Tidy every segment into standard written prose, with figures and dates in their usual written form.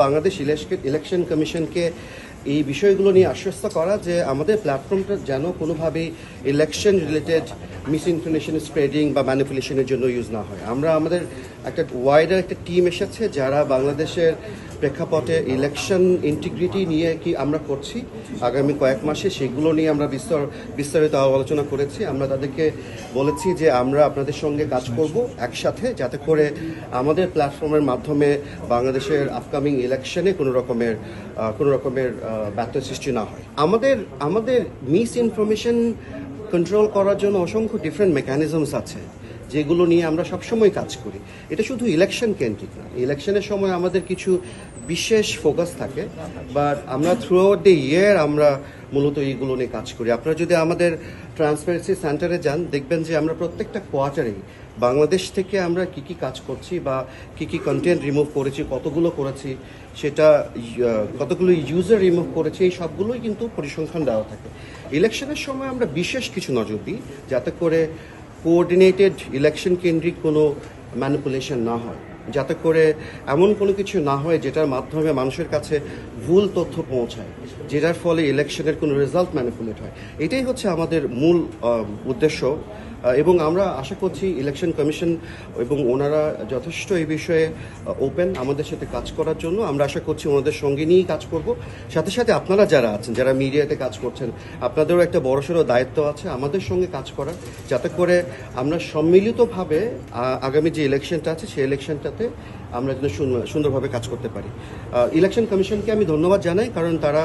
Bangladesh election কমিশনকে এই বিষয়গুলো নিয়ে আশ্বস্ত করা যে আমাদের প্ল্যাটফর্মটা যেন কোনোভাবেই ইলেকশন রিলেটেড মিসইনফরমেশন স্প্রেডিং বা ম্যানিপুলেশনের জন্য ইউজ না হয়। আমাদের একটা ওয়াইডার একটা টিম এসেছে যারা বাংলাদেশের প্রেক্ষাপটে ইলেকশন ইন্টিগ্রিটি নিয়ে কি আমরা করছি আগামী কয়েক মাসে সেগুলো নিয়ে আমরা বিস্তারিত আলোচনা করেছি। আমরা তাদেরকে বলেছি যে আমরা আপনাদের সঙ্গে কাজ করব একসাথে, যাতে করে আমাদের প্ল্যাটফর্মের মাধ্যমে বাংলাদেশের আপকামিং ইলেকশনে কোনো রকমের ব্যত্যয় সৃষ্টি না হয়। আমাদের মিস ইনফরমেশন কন্ট্রোল করার জন্য অসংখ্য ডিফারেন্ট মেকানিজমস আছে যেগুলো নিয়ে আমরা সবসময় কাজ করি। এটা শুধু ইলেকশন কেন্দ্রিক না, ইলেকশনের সময় আমাদের কিছু বিশেষ ফোকাস থাকে, বাট আমরা থ্রু আউট দ্য ইয়ার আমরা মূলত এইগুলো নিয়ে কাজ করি। আপনারা যদি আমাদের ট্রান্সপারেন্সি সেন্টারে যান দেখবেন যে আমরা প্রত্যেকটা কোয়ার্টারেই বাংলাদেশ থেকে আমরা কি কাজ করছি বা কি কন্টেন্ট রিমুভ করেছি, কতগুলো করেছি, সেটা কতগুলো ইউজার রিমুভ করেছি, এই সবগুলোই কিন্তু পরিসংখ্যান দেওয়া থাকে। ইলেকশনের সময় আমরা বিশেষ কিছু নজর দিই যাতে করে কোঅর্ডিনেটেড ইলেকশন কেন্দ্রিক কোনো ম্যানিপুলেশন না হয়, যাতে করে এমন কোনো কিছু না হয় যেটার মাধ্যমে মানুষের কাছে ভুল তথ্য পৌঁছায়, যেটার ফলে ইলেকশনের কোনো রেজাল্ট ম্যানিপুলেট হয়। এটাই হচ্ছে আমাদের মূল উদ্দেশ্য এবং আমরা আশা করছি ইলেকশন কমিশন এবং ওনারা যথেষ্ট এই বিষয়ে ওপেন আমাদের সাথে কাজ করার জন্য। আমরা আশা করছি ওনাদের সঙ্গে নিয়েই কাজ করব। সাথে সাথে আপনারা যারা আছেন, যারা মিডিয়াতে কাজ করছেন, আপনাদেরও একটা বড়সড় দায়িত্ব আছে আমাদের সঙ্গে কাজ করার, যাতে করে আমরা সম্মিলিতভাবে আগামী যে ইলেকশনটা আছে সেই ইলেকশনটাতে আমরা যেন সুন্দরভাবে কাজ করতে পারি। ইলেকশন কমিশনকে আমি ধন্যবাদ জানাই, কারণ তারা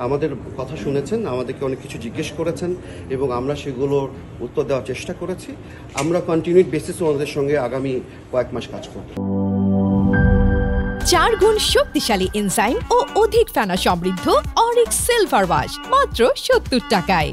আমাদের কথা শুনেছেন, আমাদেরকে অনেক কিছু জিজ্ঞেস করেছেন এবং আমরা সেগুলোর উত্তর দেওয়ার চেষ্টা করেছি। আমরা কন্টিনিউড বেসিসে ওনাদের সঙ্গে আগামী কয়েক মাস কাজ করব। 4 গুণ শক্তিশালী এনজাইম ও অধিক ফেনা সমৃদ্ধ অরিক সিলভার ওয়াশ মাত্র 70 টাকায়।